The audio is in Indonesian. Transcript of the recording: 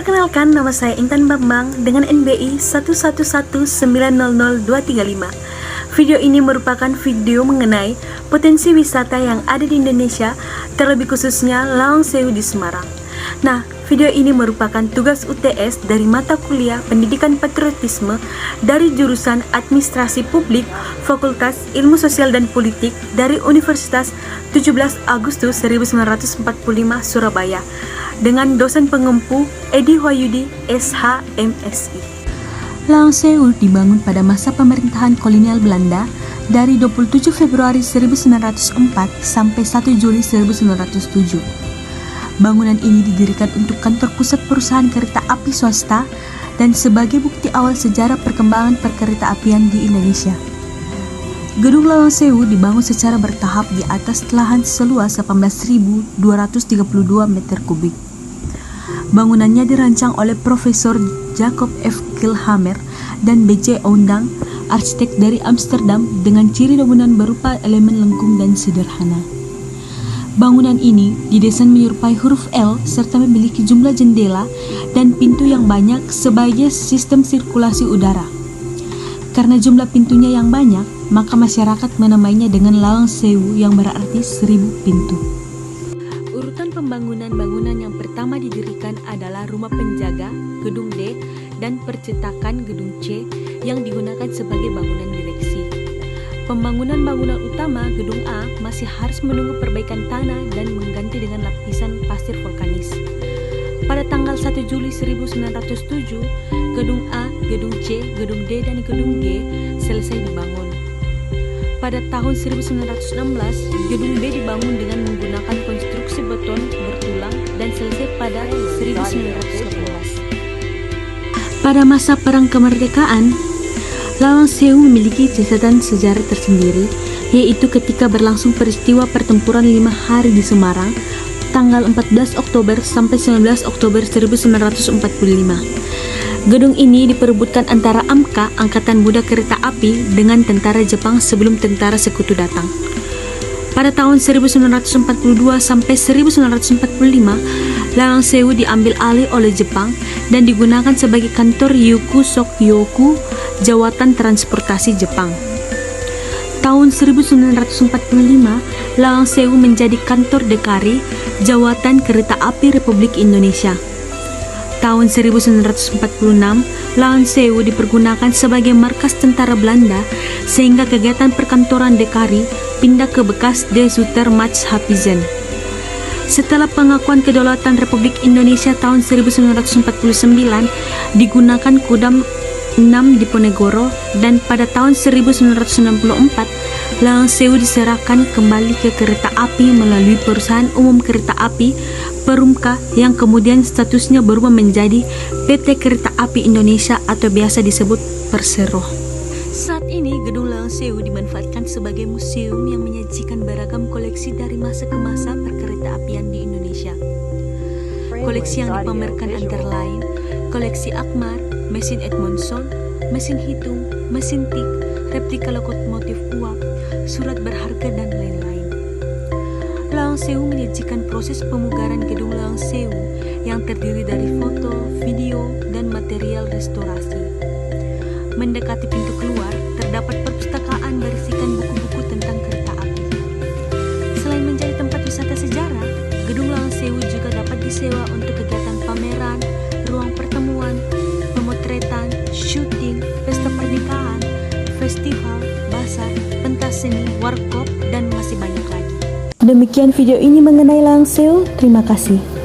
Perkenalkan, nama saya Intan Bambang dengan NBI 11190235. Video ini merupakan video mengenai potensi wisata yang ada di Indonesia, terlebih khususnya Lawang Sewu di Semarang. Nah, video ini merupakan tugas UTS dari mata kuliah Pendidikan Patriotisme dari jurusan Administrasi Publik, Fakultas Ilmu Sosial dan Politik dari Universitas 17 Agustus 1945 Surabaya dengan dosen pengempu Edi Wahyudi SH MSI. Lawang Sewu dibangun pada masa pemerintahan kolonial Belanda dari 27 Februari 1904 sampai 1 Juli 1907. Bangunan ini didirikan untuk kantor pusat perusahaan kereta api swasta dan sebagai bukti awal sejarah perkembangan perkereta apian di Indonesia. Gedung Lawang Sewu dibangun secara bertahap di atas lahan seluas 18.232 meter kubik. Bangunannya dirancang oleh Profesor Jacob F. Kilhammer dan B.J. Oundang, arsitek dari Amsterdam, dengan ciri bangunan berupa elemen lengkung dan sederhana. Bangunan ini didesain menyerupai huruf L serta memiliki jumlah jendela dan pintu yang banyak sebagai sistem sirkulasi udara. Karena jumlah pintunya yang banyak, maka masyarakat menamainya dengan Lawang Sewu yang berarti 1000 pintu. Urutan pembangunan bangunan yang pertama didirikan adalah Rumah Penjaga, Gedung D, dan Percetakan, Gedung C, yang digunakan sebagai bangunan direksi. Pembangunan bangunan utama, Gedung A, masih harus menunggu perbaikan tanah dan mengganti dengan lapisan pasir vulkanis. Pada tanggal 1 Juli 1907, Gedung A, Gedung C, Gedung D, dan Gedung G selesai dibangun. Pada tahun 1916, Gedung B dibangun dengan menggunakan konstruksi beton bertulang dan selesai pada 1918. Pada masa Perang Kemerdekaan, Lawang Sewu memiliki catatan sejarah tersendiri, yaitu ketika berlangsung peristiwa pertempuran 5 hari di Semarang, tanggal 14 Oktober sampai 19 Oktober 1945. Gedung ini diperebutkan antara AMKA, Angkatan Muda Kereta Api, dengan tentara Jepang sebelum tentara sekutu datang. Pada tahun 1942 sampai 1945, Lawang Sewu diambil alih oleh Jepang dan digunakan sebagai kantor Yoku Sokyoku, Jawatan Transportasi Jepang. Tahun 1945, Lawang Sewu menjadi kantor Dekari, Jawatan Kereta Api Republik Indonesia. Tahun 1946, Lawang Sewu dipergunakan sebagai markas tentara Belanda sehingga kegiatan perkantoran Dekari pindah ke bekas De Zoetermaatschappijen. Setelah pengakuan kedaulatan Republik Indonesia tahun 1949, digunakan Kodam 6 Diponegoro, dan pada tahun 1994, Lawang Sewu diserahkan kembali ke kereta api melalui Perusahaan Umum Kereta Api Perumka yang kemudian statusnya berubah menjadi PT Kereta Api Indonesia atau biasa disebut Persero. Saat ini Gedung Lawang Sewu dimanfaatkan sebagai museum yang menyajikan beragam koleksi dari masa ke masa perkereta-apian di Indonesia. Koleksi yang dipamerkan antara lain koleksi Akmar, mesin Edmondson, mesin hitung, mesin tik, replika lokomotif uap, surat berharga, dan lain-lain. Lawang Sewu menyajikan proses pemugaran Gedung Lawang Sewu yang terdiri dari foto, video, dan material restorasi. Mendekati pintu keluar, terdapat perpustakaan berisikan buku-buku tentang kereta api. Selain menjadi tempat wisata sejarah, Gedung Lawang Sewu juga dapat disewa untuk kegiatan pameran, ruang pertemuan, pemotretan, syuting, pesta pernikahan, festival, basar, pentas seni, warkop, dan masih banyak lagi. Demikian video ini mengenai Lawang Sewu. Terima kasih.